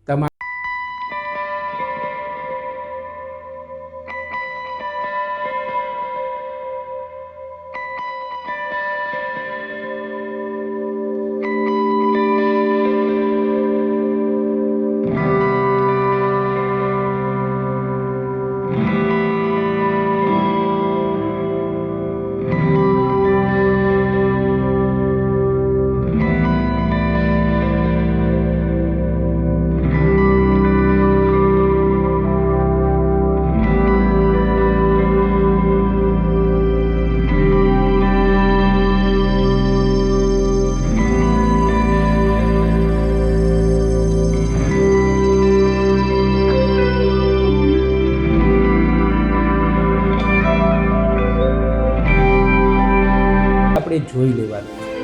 તમા આપણે જોઈ લેવાનું છે।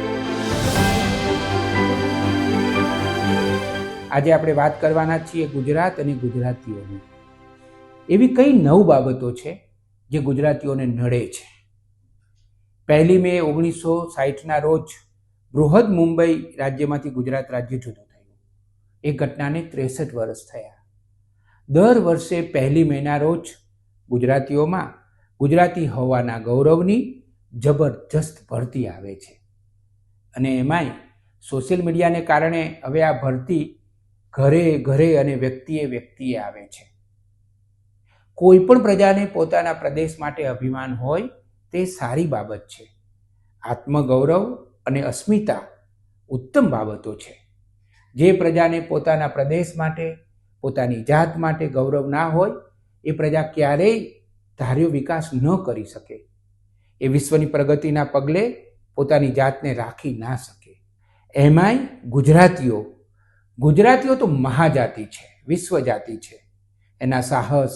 આજે આપણે વાત કરવાના છીએ ગુજરાત અને ગુજરાતીઓની। એવી કઈ 9 બાબતો છે જે ગુજરાતીઓને નડે છે। 1 મે 1960ના રોજ બૃહદ મુંબઈ રાજ્યમાંથી ગુજરાત રાજ્ય જુદું થયું। એ ઘટનાને 63 વર્ષ થયા। દર વર્ષે 1 મેના રોજ ગુજરાતીઓમાં ગુજરાતી હોવાના ગૌરવની જબરજસ્ત ભરતી આવે છે અને એમાંય સોશિયલ મીડિયાને કારણે હવે આ ભરતી ઘરે ઘરે અને વ્યક્તિએ આવે છે। કોઈ પણ પ્રજાને પોતાના પ્રદેશ માટે અભિમાન હોય તે સારી બાબત છે। આત્મગૌરવ અને અસ્મિતા ઉત્તમ બાબતો છે। જે પ્રજાને પોતાના પ્રદેશ માટે પોતાની જાત માટે ગૌરવ ના હોય એ પ્રજા ક્યારેય ધાર્યો વિકાસ ન કરી શકે। એ વિશ્વની પ્રગતિના પગલે પોતાની જાતને રાખી ના શકે। એમાંય ગુજરાતીઓ તો મહાજાતિ છે, વિશ્વ જાતિ છે। એના સાહસ,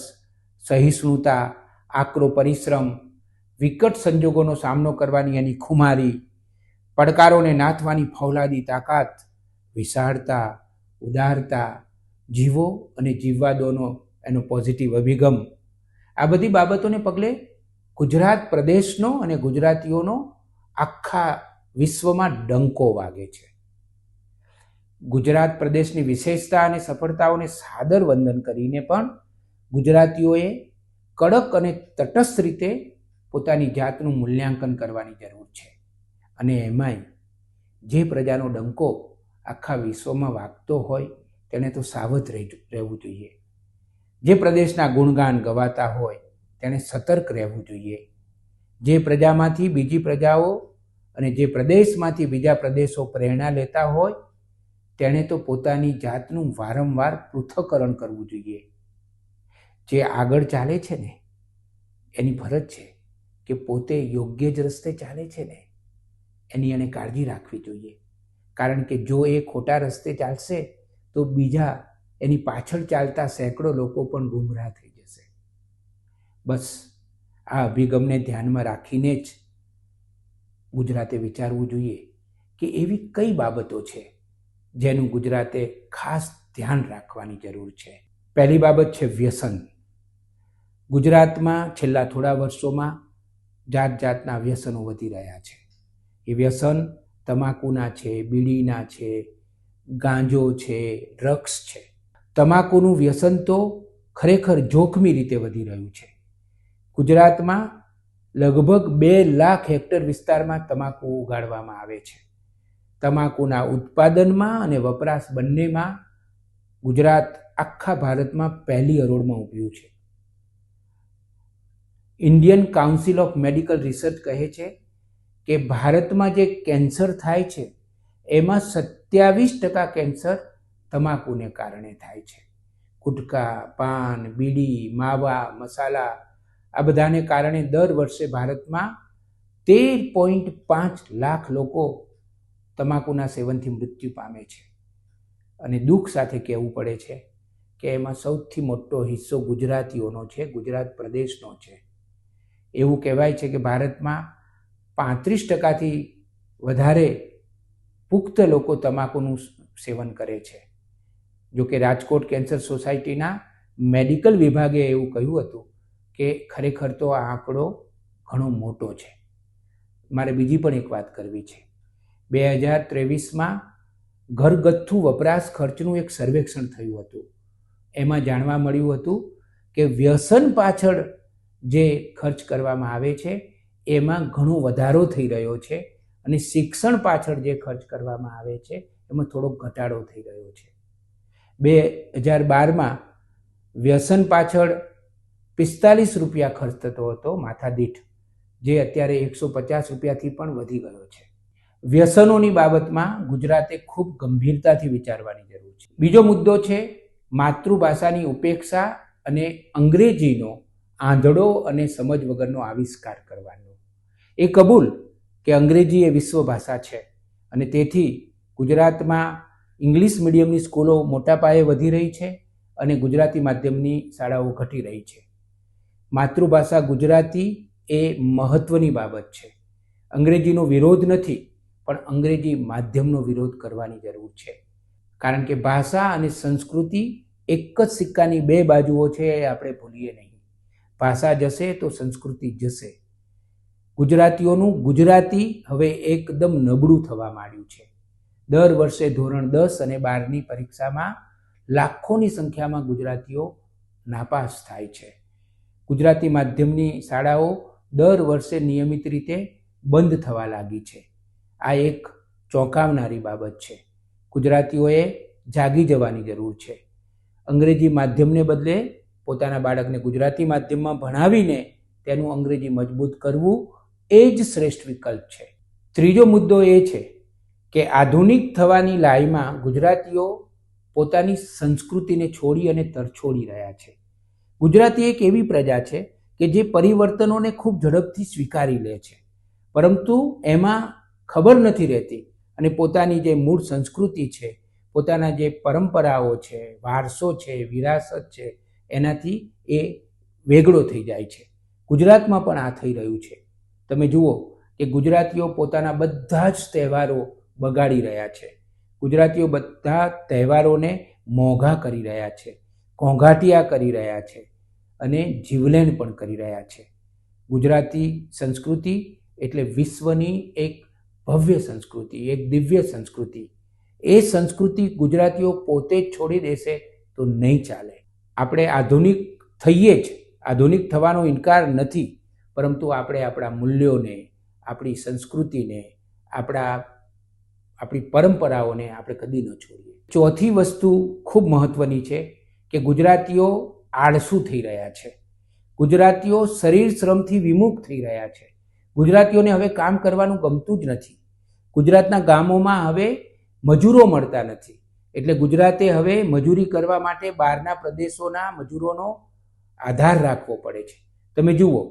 સહિષ્ણુતા, આકરો પરિશ્રમ, વિકટ સંજોગોનો સામનો કરવાની એની ખુમારી, પડકારોને નાથવાની ફૌલાદી તાકાત, વિશાળતા, ઉદારતા, જીવો અને જીવવા દોનો એનો પોઝિટિવ અભિગમ, આ બધી બાબતોને પગલે ગુજરાત પ્રદેશનો અને ગુજરાતીઓનો આખા વિશ્વમાં ડંકો વાગે છે। ગુજરાત પ્રદેશની વિશેષતા અને સફળતાઓને સાદર વંદન કરીને પણ ગુજરાતીઓએ કડક અને તટસ્થ રીતે પોતાની જાતનું મૂલ્યાંકન કરવાની જરૂર છે। અને એમાંય જે પ્રજાનો ડંકો આખા વિશ્વમાં વાગતો હોય તેને તો સાવધ રહેવું જોઈએ। જે પ્રદેશના ગુણગાન ગવાતા હોય તેણે સતર્ક રહેવું જોઈએ। જે પ્રજામાંથી બીજી પ્રજાઓ અને જે પ્રદેશમાંથી બીજા પ્રદેશો પ્રેરણા લેતા હોય તેણે તો પોતાની જાતનું વારંવાર પૃથ્થકરણ કરવું જોઈએ। જે આગળ ચાલે છે ને એની ફરજ છે કે પોતે યોગ્ય જ રસ્તે ચાલે છે ને એની એને કાળજી રાખવી જોઈએ। કારણ કે જો એ ખોટા રસ્તે ચાલશે તો બીજા એની પાછળ ચાલતા સેંકડો લોકો પણ ગુમરાહ થઈ જશે। બસ આ અભિગમને ધ્યાનમાં રાખીને જ ગુજરાતે વિચારવું જોઈએ કે એવી કઈ બાબતો છે જેનું ગુજરાતે ખાસ ધ્યાન રાખવાની જરૂર છે। પહેલી બાબત છે વ્યસન। ગુજરાતમાં છેલ્લા થોડા વર્ષોમાં જાત જાતના વ્યસનો વધી રહ્યા છે। એ વ્યસન તમાકુના છે, બીડીના છે, ગાંજો છે, ડ્રગ્સ છે। તમાકુનું વ્યસન તો ખરેખર જોખમી રીતે વધી રહ્યું છે। ગુજરાતમાં લગભગ 2 લાખ હેક્ટર વિસ્તારમાં તમાકુ ઉગાડવામાં આવે છે। તમાકુના ઉત્પાદનમાં અને વપરાશ બંનેમાં ગુજરાત આખા ભારતમાં પહેલી હરોળમાં ઊભ્યું છે। Indian council of medical research કહે છે કે ભારતમાં જે કેન્સર થાય છે એમાં 27% કેન્સર તમાકુને કારણે થાય છે। ગુટકા, પાન, બીડી, માવા, મસાલા આ બધાને કારણે દર વર્ષે ભારતમાં 13.5 લાખ લોકો તમાકુના સેવનથી મૃત્યુ પામે છે। અને દુઃખ સાથે કહેવું પડે છે કે એમાં સૌથી મોટો હિસ્સો ગુજરાતીઓનો છે, ગુજરાત પ્રદેશનો છે। એવું કહેવાય છે કે ભારતમાં 35%થી વધારે પુખ્ત લોકો તમાકુનું સેવન કરે છે। જોકે રાજકોટ કેન્સર સોસાયટીના મેડિકલ વિભાગે એવું કહ્યું હતું કે ખરેખર તો આ આંકડો ઘણો મોટો છે। મારે બીજી પણ એક વાત કરવી છે। 2023માં ઘરગથ્થુ વપરાશ ખર્ચનું એક સર્વેક્ષણ થયું હતું. એમાં જાણવા મળ્યું હતું કે વ્યસન પાછળ જે ખર્ચ કરવામાં આવે છે એમાં ઘણો વધારો થઈ રહ્યો છે અને શિક્ષણ પાછળ જે ખર્ચ કરવામાં આવે છે એમાં થોડોક ઘટાડો થઈ રહ્યો છે. 2012માં વ્યસન પાછળ 45 રૂપિયા ખર્ચ થતો હતો માથા દીઠ, જે અત્યારે 150 રૂપિયાથી પણ વધી ગયો છે. વ્યસનોની બાબતમાં ગુજરાતે ખૂબ ગંભીરતાથી વિચારવાની જરૂર છે. બીજો મુદ્દો છે માતૃભાષાની ઉપેક્ષા અને અંગ્રેજીનો આંધળો અને સમજ વગરનો આવિષ્કાર કરવાનો. એ કબૂલ કે અંગ્રેજી એ વિશ્વ ભાષા છે અને તેથી ગુજરાતમાં ઇંગ્લિશ મીડિયમની સ્કૂલો મોટા પાયે વધી રહી છે અને ગુજરાતી માધ્યમની શાળાઓ ઘટી રહી છે. માતૃભાષા ગુજરાતી એ મહત્વની બાબત છે. અંગ્રેજીનો વિરોધ નથી, પણ અંગ્રેજી માધ્યમનો વિરોધ કરવાની જરૂર છે. કારણ કે ભાષા અને સંસ્કૃતિ એક જ સિક્કાની બે બાજુઓ છે, એ આપણે ભૂલીએ નહીં. ભાષા જશે તો સંસ્કૃતિ જશે. ગુજરાતીઓનું ગુજરાતી હવે એકદમ નબળું થવા માંડ્યું છે. દર વર્ષે ધોરણ 10 અને 12ની પરીક્ષામાં લાખોની સંખ્યામાં ગુજરાતીઓ નાપાસ થાય છે. ગુજરાતી માધ્યમની શાળાઓ દર વર્ષે નિયમિત રીતે બંધ થવા લાગી છે. આ એક ચોંકાવનારી બાબત છે. ગુજરાતીઓએ જાગી જવાની જરૂર છે. અંગ્રેજી માધ્યમને બદલે પોતાના બાળકને ગુજરાતી માધ્યમમાં ભણાવીને તેનું અંગ્રેજી મજબૂત કરવું એ જ શ્રેષ્ઠ વિકલ્પ છે. ત્રીજો મુદ્દો એ છે કે આધુનિક થવાની લાઈમાં ગુજરાતીઓ પોતાની સંસ્કૃતિને છોડી અને તરછોડી રહ્યા છે. ગુજરાતી એક એવી પ્રજા છે કે જે પરિવર્તનોને ખૂબ ઝડપથી સ્વીકારી લે છે, પરંતુ એમાં ખબર નથી રહેતી અને પોતાની જે મૂળ સંસ્કૃતિ છે, પોતાના જે પરંપરાઓ છે, વારસો છે, વિરાસત છે, એનાથી એ વેગળો થઈ જાય છે. ગુજરાતમાં પણ આ થઈ રહ્યું છે. તમે જુઓ કે ગુજરાતીઓ પોતાના બધા જ તહેવારો બગાડી રહ્યા છે. ગુજરાતીઓ બધા તહેવારોને મોંઘા કરી રહ્યા છે, ઘોંઘાટિયા કરી રહ્યા છે અને જીવલેણ પણ કરી રહ્યા છે. ગુજરાતી સંસ્કૃતિ એટલે વિશ્વની એક ભવ્ય સંસ્કૃતિ, એક દિવ્ય સંસ્કૃતિ. એ સંસ્કૃતિ ગુજરાતીઓ પોતે જ છોડી દેશે તો નહીં ચાલે. આપણે આધુનિક થઈએ જ, આધુનિક થવાનો ઇનકાર નથી, પરંતુ આપણે આપણા મૂલ્યોને, આપણી સંસ્કૃતિને, આપણી પરંપરાઓને આપણે કદી ન છોડીએ. ચોથી વસ્તુ ખૂબ મહત્વની છે કે ગુજરાતીઓ આળસુ થઈ રહ્યા છે. ગુજરાતીઓ શરીર શ્રમથી વિમુખ થઈ રહ્યા છે. ગુજરાતીઓને હવે કામ કરવાનું ગમતું જ નથી. ગુજરાતના ગામોમાં હવે મજૂરો મળતા નથી, એટલે ગુજરાતે હવે મજૂરી કરવા માટે બહારના પ્રદેશોના મજૂરોનો આધાર રાખવો પડે છે. તમે જુઓ,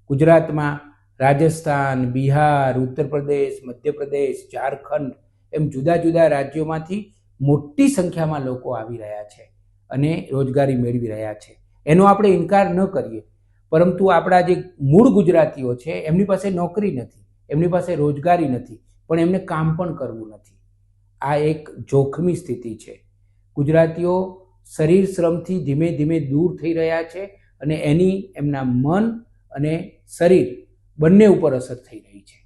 ગુજરાતમાં રાજસ્થાન, બિહાર, ઉત્તર પ્રદેશ, મધ્યપ્રદેશ, ઝારખંડ એમ જુદા જુદા રાજ્યોમાંથી મોટી સંખ્યામાં લોકો આવી રહ્યા છે અને રોજગારી મેળવી રહ્યા છે. એનો આપણે ઇનકાર ન કરીએ, પરંતુ આપણા જે મૂળ ગુજરાતીઓ છે એમની પાસે નોકરી નથી, એમની પાસે રોજગારી નથી, પણ એમને કામ પણ કરવું નથી. આ એક જોખમી સ્થિતિ છે. ગુજરાતીઓ શરીર શ્રમથી ધીમે ધીમે દૂર થઈ રહ્યા છે અને એની એમના મન અને શરીર બંને ઉપર અસર થઈ રહી છે.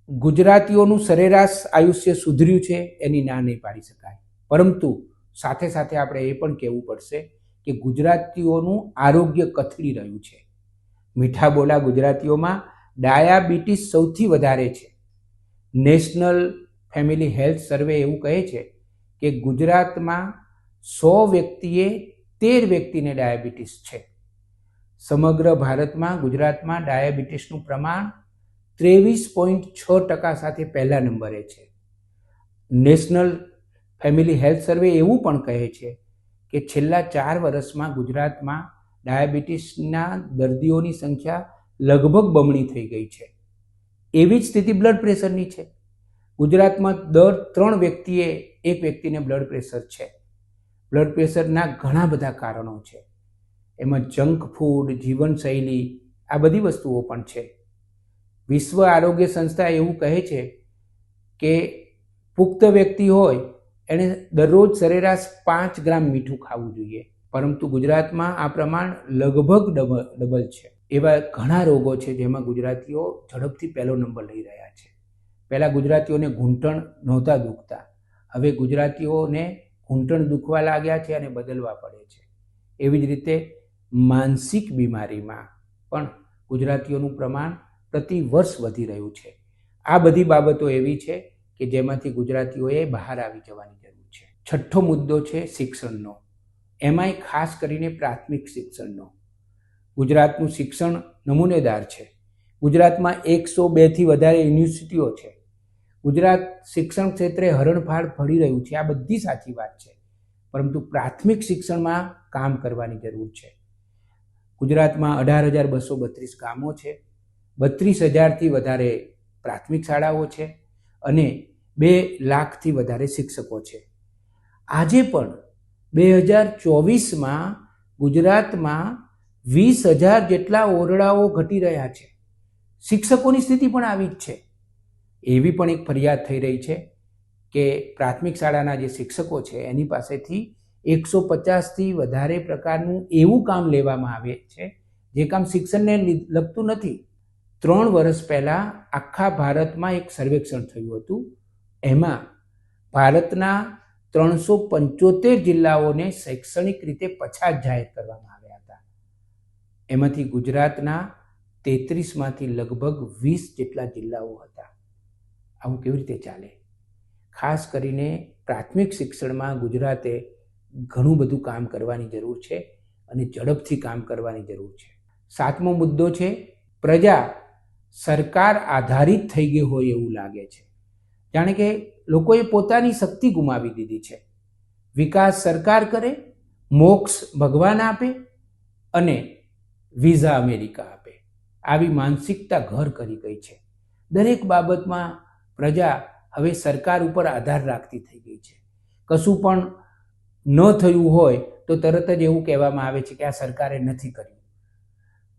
ગુજરાતીઓનું સરેરાશ આયુષ્ય સુધર્યું છે એની ના નહીં પાડી શકાય, પરંતુ સાથે સાથે આપણે એ પણ કહેવું પડશે કે ગુજરાતીઓનું આરોગ્ય કથળી રહ્યું છે. મીઠા બોલા ગુજરાતીઓમાં ડાયાબિટીસ સૌથી વધારે છે. નેશનલ ફેમિલી હેલ્થ સર્વે એવું કહે છે કે ગુજરાતમાં 100 વ્યક્તિએ 13 વ્યક્તિને ડાયાબિટીસ છે. સમગ્ર ભારતમાં ગુજરાતમાં ડાયાબિટીસનું પ્રમાણ 23.6% સાથે પહેલા નંબરે છે. નેશનલ ફેમિલી હેલ્થ સર્વે એવું પણ કહે છે કે છેલ્લા 4 વર્ષમાં ગુજરાતમાં ડાયાબિટીસના દર્દીઓની સંખ્યા લગભગ બમણી થઈ ગઈ છે. એવી જ સ્થિતિ બ્લડ પ્રેશરની છે. ગુજરાતમાં દર 3 વ્યક્તિએ 1 વ્યક્તિને બ્લડ પ્રેશર છે. બ્લડ પ્રેશરના ઘણા બધા કારણો છે. એમાં જંક ફૂડ, જીવનશૈલી, આ બધી વસ્તુઓ પણ છે. વિશ્વ આરોગ્ય સંસ્થા એવું કહે છે કે પુખ્ત વ્યક્તિ હોય એણે દરરોજ સરેરાશ 5 ગ્રામ મીઠું ખાવું જોઈએ, પરંતુ ગુજરાતમાં આ પ્રમાણ લગભગ ડબલ છે. એવા ઘણા રોગો છે જેમાં ગુજરાતીઓ ઝડપથી પહેલો નંબર લઈ રહ્યા છે. પહેલાં ગુજરાતીઓને ઘૂંટણ નહોતા દુખતા, હવે ગુજરાતીઓને ઘૂંટણ દુખવા લાગ્યા છે અને બદલવા પડે છે. એવી જ રીતે માનસિક બીમારીમાં પણ ગુજરાતીઓનું પ્રમાણ પ્રતિ વર્ષ વધી રહ્યું છે. આ બધી બાબતો એવી છે કે જેમાંથી ગુજરાતીઓએ બહાર આવી જવાની જરૂર છે. છઠ્ઠો મુદ્દો છે શિક્ષણનો, એમાંય ખાસ કરીને પ્રાથમિક શિક્ષણનો. ગુજરાતનું શિક્ષણ નમૂનેદાર છે. ગુજરાતમાં 102થી વધારે યુનિવર્સિટીઓ છે. ગુજરાત શિક્ષણ ક્ષેત્રે હરણફાળ ભળી રહ્યું છે. આ બધી સાચી વાત છે, પરંતુ પ્રાથમિક શિક્ષણમાં કામ કરવાની જરૂર છે. ગુજરાતમાં 18,232 ગામો છે, 32,000થી વધારે પ્રાથમિક શાળાઓ છે અને 2 લાખથી વધારે શિક્ષકો છે. આજે પણ 2024માં ગુજરાતમાં 20,000 જેટલા ઓરડાઓ ઘટી રહ્યા છે. શિક્ષકોની સ્થિતિ પણ આવી જ છે. એવી પણ એક ફરિયાદ થઈ રહી છે કે પ્રાથમિક શાળાના જે શિક્ષકો છે એની પાસેથી 150થી વધારે પ્રકારનું એવું કામ લેવામાં આવે છે જે કામ શિક્ષણને લગતું નથી. 3 વર્ષ પહેલાં આખા ભારતમાં એક સર્વેક્ષણ થયું હતું. એમાં ભારતના 375 જિલ્લાઓને શૈક્ષણિક રીતે પછાત જાહેર કરવામાં આવ્યા હતા. એમાંથી ગુજરાતના 33માંથી લગભગ 20 જેટલા જિલ્લાઓ હતા. આવું કેવી રીતે ચાલે? ખાસ કરીને પ્રાથમિક શિક્ષણમાં ગુજરાતે ઘણું બધું કામ કરવાની જરૂર છે અને ઝડપથી કામ કરવાની જરૂર છે. 7મો મુદ્દો છે પ્રજા સરકાર આધારિત થઈ ગઈ હોય એવું લાગે છે. જાણે કે લોકોએ પોતાની શક્તિ ગુમાવી દીધી છે. વિકાસ સરકાર કરે, મોક્ષ ભગવાન આપે અને વિઝા અમેરિકા આપે, આવી માનસિકતા ઘર કરી ગઈ છે. દરેક બાબતમાં પ્રજા હવે સરકાર ઉપર આધાર રાખતી થઈ ગઈ છે. કશું પણ ન થયું હોય તો તરત જ એવું કહેવામાં આવે છે કે આ સરકારે નથી કર્યું.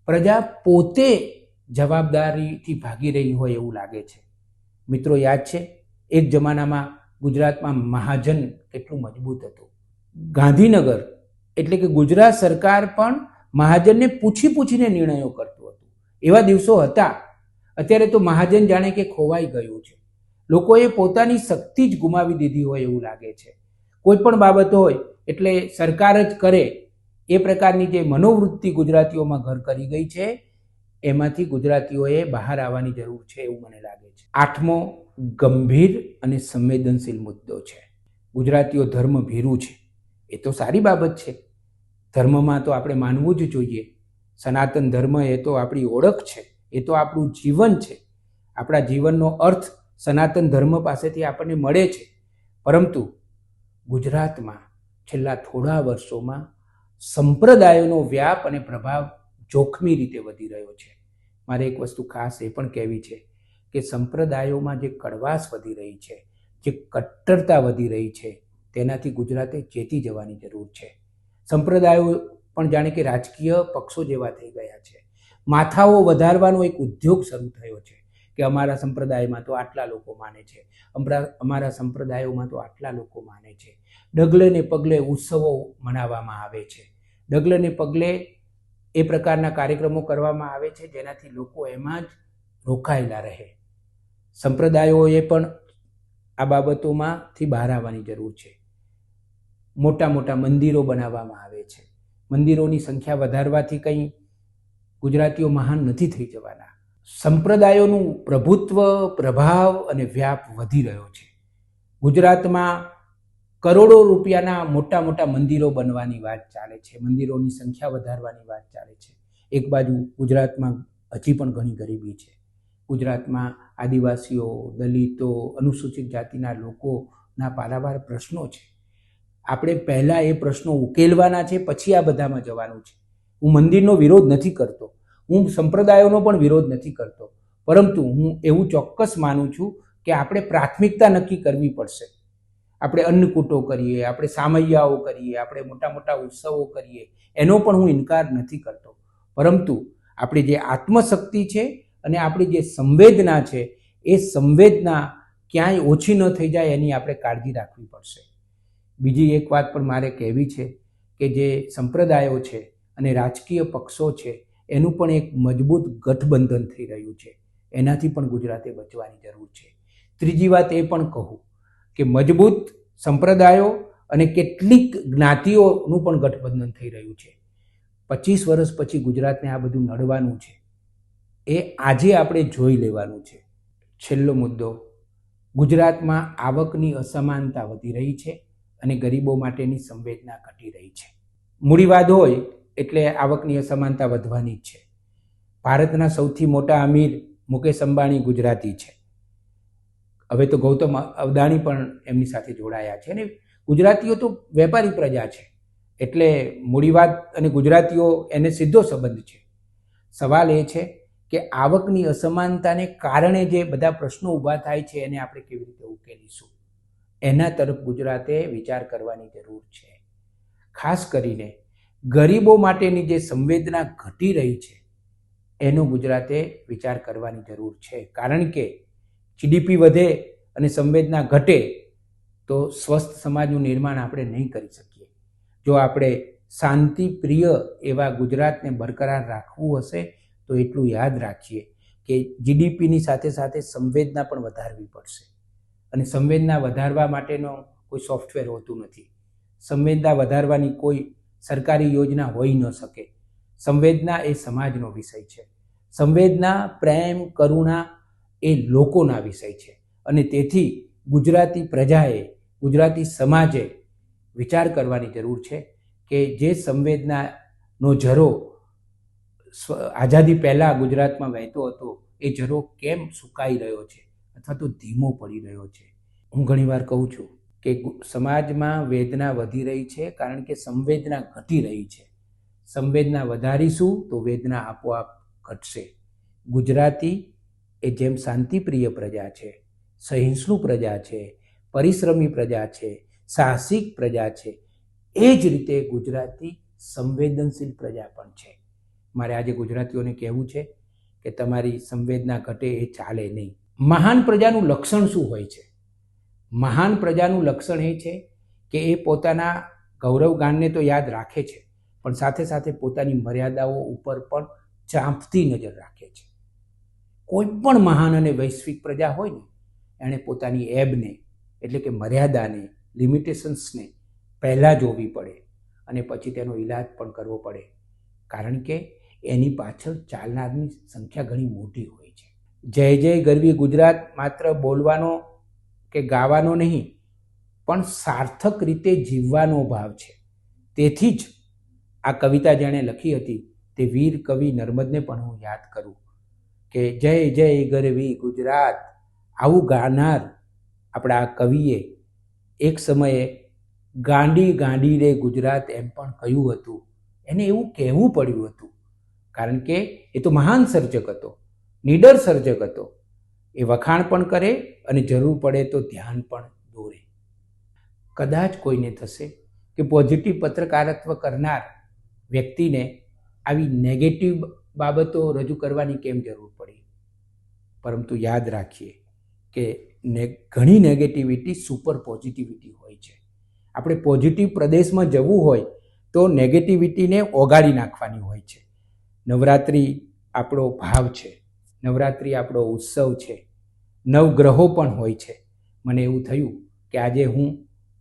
પ્રજા પોતે જવાબદારીથી ભાગી રહી હોય એવું લાગે છે. મિત્રો, યાદ છે એક જમાનામાં ગુજરાતમાં મહાજન કેટલું મજબૂત હતું. ગાંધીનગર એટલે કે ગુજરાત સરકાર પણ મહાજનને પૂછીને નિર્ણયો કરતું હતું. એવા દિવસો હતા. અત્યારે તો મહાજન જાણે કે ખોવાઈ ગયું છે. લોકોએ પોતાની શક્તિ જ ગુમાવી દીધી હોય એવું લાગે છે. કોઈ પણ બાબત હોય એટલે સરકાર જ કરે એ પ્રકારની જે મનોવૃત્તિ ગુજરાતીઓમાં ઘર કરી ગઈ છે, એમાંથી ગુજરાતીઓએ બહાર આવવાની જરૂર છે એવું મને લાગે છે. 8મો ગંભીર અને સંવેદનશીલ મુદ્દો છે. ગુજરાતીઓ ધર્મ ભીરુ છે. એ તો સારી બાબત છે. ધર્મમાં તો આપણે માનવું જ જોઈએ. સનાતન ધર્મ એ તો આપણી ઓળખ છે, એ તો આપણું જીવન છે. આપણા જીવનનો અર્થ સનાતન ધર્મ પાસેથી આપણને મળે છે. પરંતુ ગુજરાતમાં છેલ્લા થોડા વર્ષોમાં સંપ્રદાયોનો વ્યાપ અને પ્રભાવ જોખમી રીતે વધી રહ્યો છે. મારે એક વસ્તુ ખાસ એ પણ કહેવી છે કે સંપ્રદાયોમાં જે કડવાશ વધી રહી છે, જે કટ્ટરતા વધી રહી છે, તેનાથી ગુજરાતે ચેતી જવાની જરૂર છે. સંપ્રદાયો પણ જાણે કે રાજકીય પક્ષો જેવા થઈ ગયા છે. માથાઓ વધારવાનો એક ઉદ્યોગ શરૂ થયો છે કે અમારા સંપ્રદાયમાં તો આટલા લોકો માને છે, અમારા સંપ્રદાયોમાં તો આટલા લોકો માને છે. ડગલે ને પગલે ઉત્સવો મનાવવામાં આવે છે. ડગલે ને પગલે એ પ્રકારના કાર્યક્રમો કરવામાં આવે છે જેનાથી લોકો એમાં જ રોકાયેલા રહે. સંપ્રદાયોએ પણ આ બાબતોમાંથી બહાર આવવાની જરૂર છે. મોટા મોટા મંદિરો બનાવવામાં આવે છે. મંદિરોની સંખ્યા વધારવાથી કંઈ ગુજરાતીઓ મહાન નથી થઈ જવાના. સંપ્રદાયોનું પ્રભુત્વ, પ્રભાવ અને વ્યાપ વધી રહ્યો છે. ગુજરાતમાં કરોડો રૂપિયાના મોટા મોટા મંદિરો બનવાની વાત ચાલે છે. મંદિરોની સંખ્યા વધારવાની વાત ચાલે છે. એક બાજુ ગુજરાતમાં હજી પણ ઘણી ગરીબી છે. ગુજરાતમાં આદિવાસીઓ, દલિતો, અનુસૂચિત જાતિના લોકોના પારાવાર પ્રશ્નો છે. આપણે પહેલાં એ પ્રશ્નો ઉકેલવાના છે, પછી આ બધામાં જવાનું છે. હું મંદિરનો વિરોધ નથી કરતો, હું સંપ્રદાયોનો પણ વિરોધ નથી કરતો, પરંતુ હું એવું ચોક્કસ માનું છું કે આપણે પ્રાથમિકતા નક્કી કરવી પડશે. આપણે અન્નકૂટો કરીએ, આપણે સામૈયાઓ કરીએ, આપણે મોટા મોટા ઉત્સવો કરીએ, એનો પણ હું ઇનકાર નથી કરતો. પરંતુ આપણી જે આત્મશક્તિ છે અને આપણી જે સંવેદના છે, એ સંવેદના ક્યાંય ઓછી ન થઈ જાય એની આપણે કાળજી રાખવી પડશે. બીજી એક વાત પણ મારે કહેવી છે કે જે સંપ્રદાયો છે અને રાજકીય પક્ષો છે એનું પણ એક મજબૂત ગઠબંધન થઈ રહ્યું છે. એનાથી પણ ગુજરાતે બચવાની જરૂર છે. ત્રીજી વાત એ પણ કહું કે મજબૂત સંપ્રદાયો અને કેટલીક જ્ઞાતિઓનું પણ ગઠબંધન થઈ રહ્યું છે. 25 વર્ષ પછી ગુજરાતને આ બધું નડવાનું છે, એ આજે આપણે જોઈ લેવાનું છે. છેલ્લો મુદ્દો, ગુજરાતમાં આવકની અસમાનતા વધી રહી છે અને ગરીબો માટેની સંવેદના ઘટી રહી છે. મૂડીવાદ હોય એટલે આવકની અસમાનતા વધવાની જ છે. ભારતના સૌથી મોટા અમીર મુકેશ અંબાણી ગુજરાતી છે. હવે તો ગૌતમ અદાણી પણ એમની સાથે જોડાયા છે. અને ગુજરાતીઓ તો વેપારી પ્રજા છે, એટલે મૂડીવાદ અને ગુજરાતીઓ એને સીધો સંબંધ છે. સવાલ એ છે કે આવકની અસમાનતાને કારણે જે બધા પ્રશ્નો ઊભા થાય છે એને આપણે કેવી રીતે ઉકેલીશું, એના તરફ ગુજરાતે વિચાર કરવાની જરૂર છે. ખાસ કરીને ગરીબો માટેની જે સંવેદના ઘટી રહી છે એનો ગુજરાતે વિચાર કરવાની જરૂર છે. કારણ કે જીડીપી વધે અને સંવેદના ઘટે તો સ્વસ્થ સમાજનું નિર્માણ આપણે નહીં કરી શકીએ. જો આપણે શાંતિપ્રિય એવા ગુજરાતને બરકરાર રાખવું હશે તો એટલું યાદ રાખીએ કે જીડીપીની સાથે સાથે સંવેદના પણ વધારવી પડશે. અને સંવેદના વધારવા માટેનો કોઈ સોફ્ટવેર હોતું નથી. સંવેદના વધારવાની કોઈ સરકારી યોજના હોઈ ન શકે. સંવેદના એ સમાજનો વિષય છે. સંવેદના, પ્રેમ, કરુણા એ લોકોના વિષય છે. અને તેથી ગુજરાતી પ્રજાએ, ગુજરાતી સમાજે વિચાર કરવાની જરૂર છે કે જે સંવેદનાનો ઝરો આઝાદી પહેલાં ગુજરાતમાં વહેતો હતો એ ઝરો કેમ સુકાઈ રહ્યો છે અથવા તો ધીમો પડી રહ્યો છે. હું ઘણીવાર કહું છું કે સમાજમાં વેદના વધી રહી છે કારણ કે સંવેદના ઘટી રહી છે. સંવેદના વધારીશું તો વેદના આપોઆપ ઘટશે. ગુજરાતી એ જેમ શાંતિપ્રિય પ્રજા છે, સહિષ્ણુ પ્રજા છે, પરિશ્રમી પ્રજા છે, સાહસિક પ્રજા છે, એ જ રીતે ગુજરાતી સંવેદનશીલ પ્રજા પણ છે. મારે આજે ગુજરાતીઓને કહેવું છે કે તમારી સંવેદના ઘટે એ ચાલે નહીં. મહાન પ્રજાનું લક્ષણ શું હોય છે? મહાન પ્રજાનું લક્ષણ એ છે કે એ પોતાના ગૌરવગાનને તો યાદ રાખે છે, પણ સાથે સાથે પોતાની મર્યાદાઓ ઉપર પણ ચાંપતી નજર રાખે છે. કોઈ પણ મહાન અને વૈશ્વિક પ્રજા હોય ને, એણે પોતાની એબને એટલે કે મર્યાદાને, લિમિટેશન્સને પહેલાં જોવી પડે અને પછી તેનો ઈલાજ પણ કરવો પડે. કારણ કે એની પાછળ ચાલનારની સંખ્યા ઘણી મોટી હોય છે. જય જય ગરવી ગુજરાત માત્ર બોલવાનો કે ગાવાનો નહીં, પણ સાર્થક રીતે જીવવાનો ભાવ છે. તેથી જ આ કવિતા જેણે લખી હતી તે વીર કવિ નર્મદને પણ હું યાદ કરું કે જય જય ગરવી ગુજરાત. આવું ગાનાર આપણા કવિએ એક સમયે ગાંડી ગાંડી રે ગુજરાત એમ પણ કહ્યું હતું. એને એવું કહેવું પડ્યું હતું કારણ કે એ તો મહાન સર્જક હતો, નીડર સર્જક હતો. એ વખાણ પણ કરે અને જરૂર પડે તો ધ્યાન પણ દોરે. કદાચ કોઈને થશે કે પોઝિટિવ પત્રકારત્વ કરનાર વ્યક્તિને આવી નેગેટિવ બાબતો રજૂ કરવાની કેમ જરૂર પડી. પરંતુ યાદ રાખીએ કે ઘણી નેગેટિવિટી સુપર પોઝિટિવિટી હોય છે. આપણે પોઝિટિવ પ્રદેશમાં જવું હોય તો નેગેટિવિટીને ઓગાળી નાખવાની હોય છે. નવરાત્રિ આપણો ભાવ છે, નવરાત્રિ આપણો ઉત્સવ છે, નવગ્રહો પણ હોય છે. મને એવું થયું કે આજે હું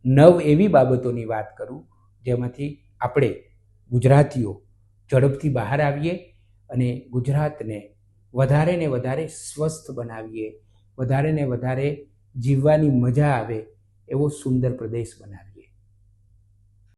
9 એવી બાબતોની વાત કરું જેમાંથી આપણે ગુજરાતીઓ ઝડપથી બહાર આવીએ અને ગુજરાતને વધારે ને વધારે સ્વસ્થ બનાવીએ, વધારે ને વધારે જીવવાની મજા આવે એવો સુંદર પ્રદેશ બનાવીએ.